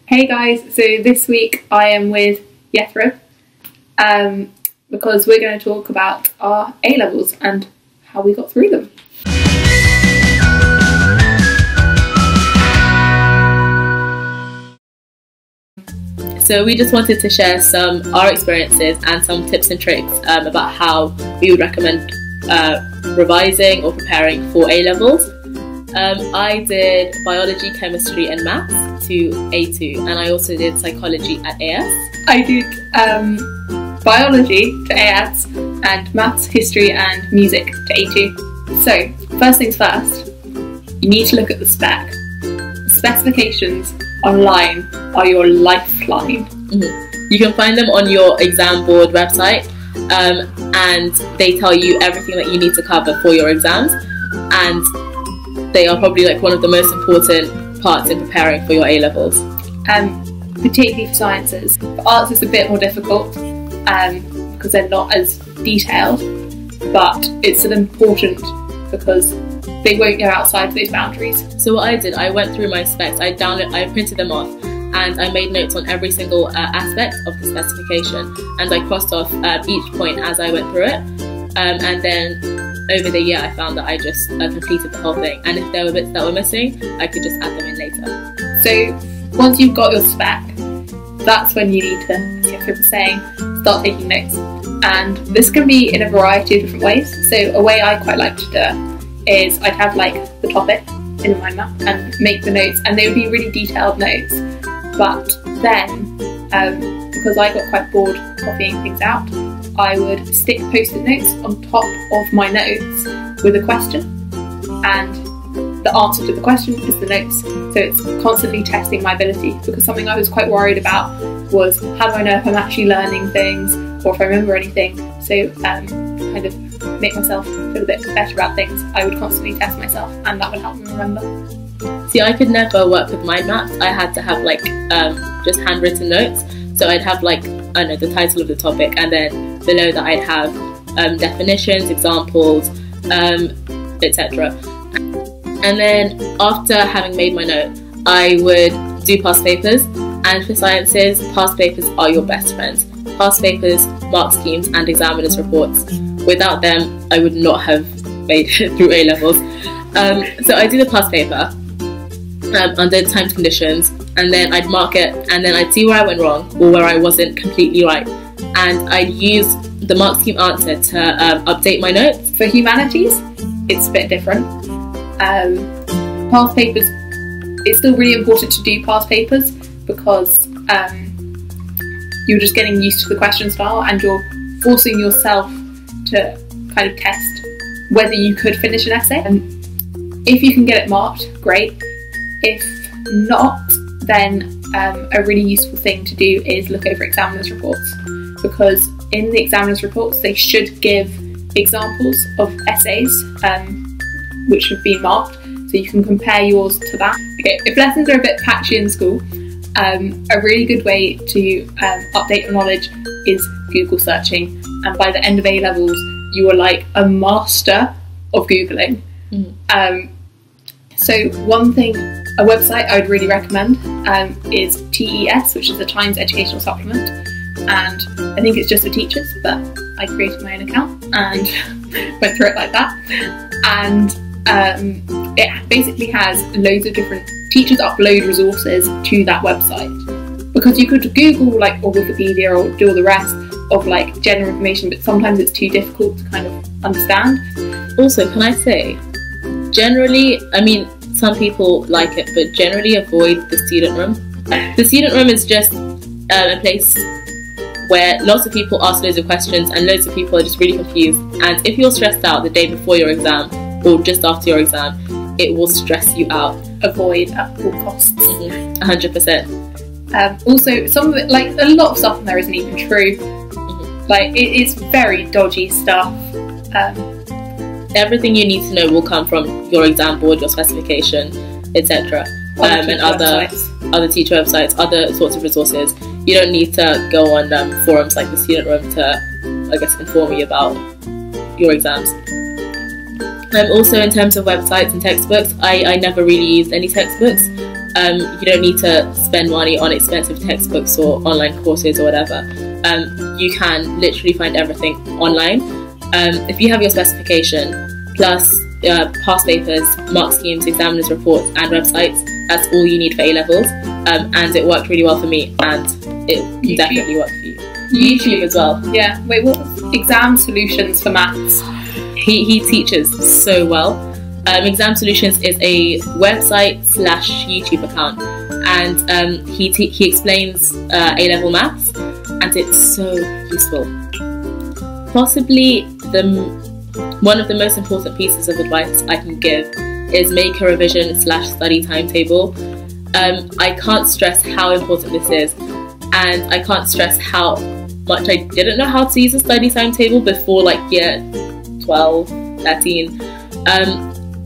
Hey guys, so this week I am with Yethrib because we're going to talk about our A-levels and how we got through them. So we just wanted to share our experiences and some tips and tricks about how we would recommend revising or preparing for A-levels. I did biology, chemistry and maths to A2, and I also did psychology at AS. I did biology to AS and maths, history and music to A2. So first things first, you need to look at the spec. The specifications online are your lifeline. You can find them on your exam board website, and they tell you everything that you need to cover for your exams, and they are probably like one of the most important parts in preparing for your A-levels. Particularly for sciences. For arts it's a bit more difficult because they're not as detailed, but it's still important because they won't go outside those boundaries. So what I did, I went through my specs, I printed them off, and I made notes on every single aspect of the specification, and I crossed off each point as I went through it, and then over the year I found that I just completed the whole thing, and if there were bits that were missing, I could just add them in later. So once you've got your spec, that's when you need to, as Yethrib was saying, start taking notes. And this can be in a variety of different ways. So a way I quite like to do it is I'd have like the topic in a mind map and make the notes, and they would be really detailed notes. But then, because I got quite bored copying things out, I would stick post-it notes on top of my notes with a question, and the answer to the question is the notes. So it's constantly testing my ability, because something I was quite worried about was, how do I know if I'm actually learning things or if I remember anything? So kind of make myself feel a bit better about things, I would constantly test myself, and that would help me remember. See, I could never work with mind maps. I had to have like just handwritten notes. So I'd have like, I don't know, the title of the topic, and then below that I'd have definitions, examples, etc. And then after having made my note, I would do past papers, and for sciences, past papers are your best friends. Past papers, mark schemes and examiners' reports. Without them, I would not have made it through A-levels. So I do the past paper under timed conditions, and then I'd mark it, and then I'd see where I went wrong or where I wasn't completely right, and I'd use the mark scheme answer to update my notes. For humanities, it's a bit different. Past papers, it's still really important to do past papers because you're just getting used to the question style, and you're forcing yourself to kind of test whether you could finish an essay. And if you can get it marked, great. If not, then a really useful thing to do is look over examiners' reports, because in the examiners' reports they should give examples of essays which have been marked, so you can compare yours to that. Okay, if lessons are a bit patchy in school, a really good way to update your knowledge is Google searching, and by the end of A-levels you are like a master of Googling. So one thing, a website I would really recommend is TES, which is the Times Educational Supplement, and I think it's just for teachers, but I created my own account and went through it like that. And it basically has loads of different, teachers upload resources to that website, because you could Google like or Wikipedia or do all the rest of like general information, but sometimes it's too difficult to kind of understand. Also, can I say, generally, I mean, some people like it, but generally avoid the student room. The student room is just a place where lots of people ask loads of questions and loads of people are just really confused, and if you're stressed out the day before your exam or just after your exam, it will stress you out. Avoid at all costs. 100%. Also, some of it, like a lot of stuff in there isn't even true. Like it's very dodgy stuff. Everything you need to know will come from your exam board, your specification, etc. And other teacher websites, other sorts of resources. You don't need to go on forums like the student room to, I guess, inform you about your exams. Also, in terms of websites and textbooks, I never really used any textbooks. You don't need to spend money on expensive textbooks or online courses or whatever. You can literally find everything online. If you have your specification plus past papers, mark schemes, examiners' reports and websites, that's all you need for A-levels. And it worked really well for me, and it can definitely work for you. YouTube as well. Yeah. Wait, what was Exam Solutions for Maths? He teaches so well. Exam Solutions is a website / YouTube account, and he explains A-level maths, and it's so useful. Possibly one of the most important pieces of advice I can give is make a revision / study timetable. I can't stress how important this is, and I can't stress how much I didn't know how to use a study timetable before like year 12, 13.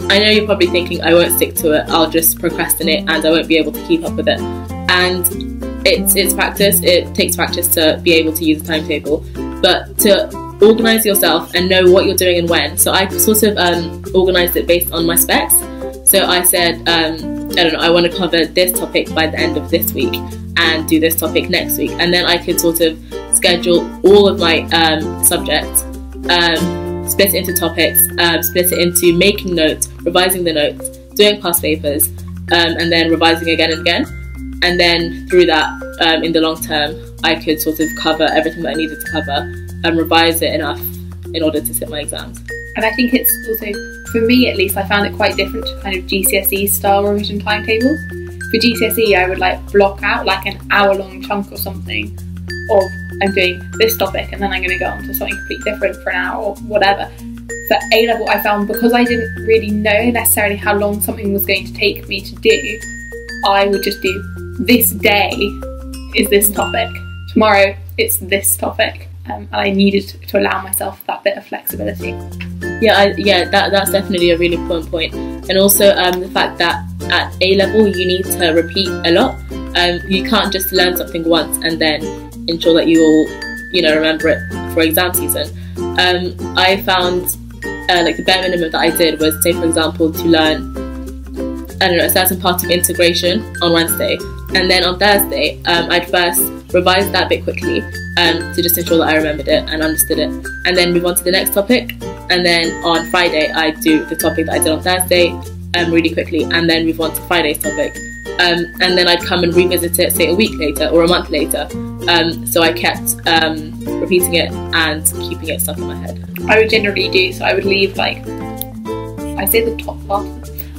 I know you're probably thinking I won't stick to it, I'll just procrastinate and I won't be able to keep up with it. And it's practice, it takes practice to be able to use a timetable, but to organise yourself and know what you're doing and when. So I sort of organised it based on my specs. So I said, I don't know, I want to cover this topic by the end of this week and do this topic next week. And then I could sort of schedule all of my subjects, split it into topics, split it into making notes, revising the notes, doing past papers, and then revising again and again. And then through that, in the long term, I could sort of cover everything that I needed to cover and revise it enough in order to sit my exams. And I think it's also, for me at least, I found it quite different to kind of GCSE style revision timetables. For GCSE, I would like block out like an hour-long chunk or something of I'm doing this topic and then I'm going to go on to something completely different for an hour or whatever. For A-level, I found because I didn't really know necessarily how long something was going to take me to do, I would just do this day is this topic, tomorrow it's this topic, and I needed to allow myself that bit of flexibility. That's definitely a really important point. And also the fact that at A-level you need to repeat a lot. You can't just learn something once and then ensure that you will, remember it for exam season. I found like the bare minimum that I did was, say for example, to learn, a certain part of integration on Wednesday, and then on Thursday I'd first revise that bit quickly to just ensure that I remembered it and understood it, and then move on to the next topic, and then on Friday I'd do the topic that I did on Thursday really quickly, and then move on to Friday's topic, and then I'd come and revisit it, say a week later or a month later. So I kept repeating it and keeping it stuck in my head. I would generally do, so I would leave like, I say the top part,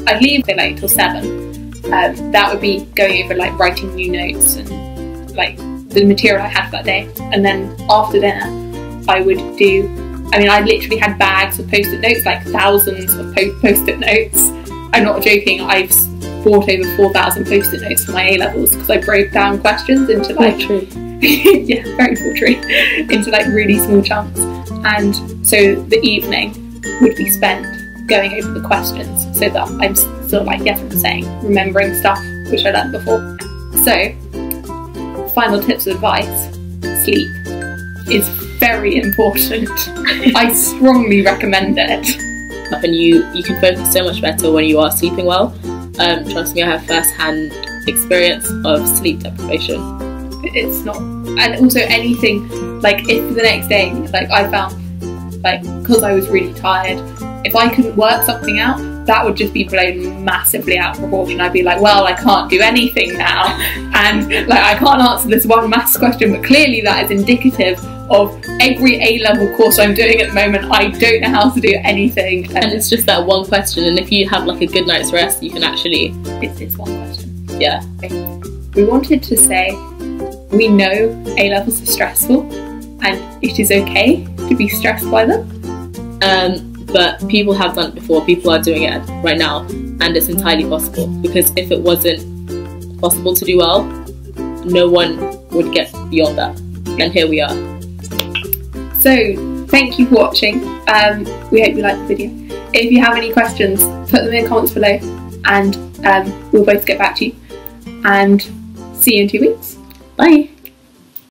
I'd leave say like till 7. That would be going over like writing new notes and like the material I had for that day, and then after dinner I would do, I literally had bags of post-it notes, like thousands of post-it notes. I'm not joking, I've bought over 4,000 post-it notes for my A-levels because I broke down questions into like yeah, very paltry, into like really small chunks, and so the evening would be spent going over the questions so that I'm still, like Yethrib was saying, remembering stuff which I learned before. So, final tips of advice: sleep is very important. I strongly recommend it. And you can focus so much better when you are sleeping well. Trust me, I have first-hand experience of sleep deprivation. It's not, and also anything like if the next day, like I found, like because I was really tired, if I couldn't work something out, that would just be blown massively out of proportion. I'd be like, well, I can't do anything now, and like I can't answer this one maths question, but clearly that is indicative of every A-level course I'm doing at the moment. I don't know how to do anything, and it's just that one question, and if you have like a good night's rest, you can actually, it's one question. Yeah. We wanted to say we know A-levels are stressful and it is okay to be stressed by them, but people have done it before, people are doing it right now, and it's entirely possible, because if it wasn't possible to do well, no one would get beyond that, and here we are. So thank you for watching. We hope you liked the video. If you have any questions, put them in the comments below, and we'll both get back to you, and see you in 2 weeks. Bye.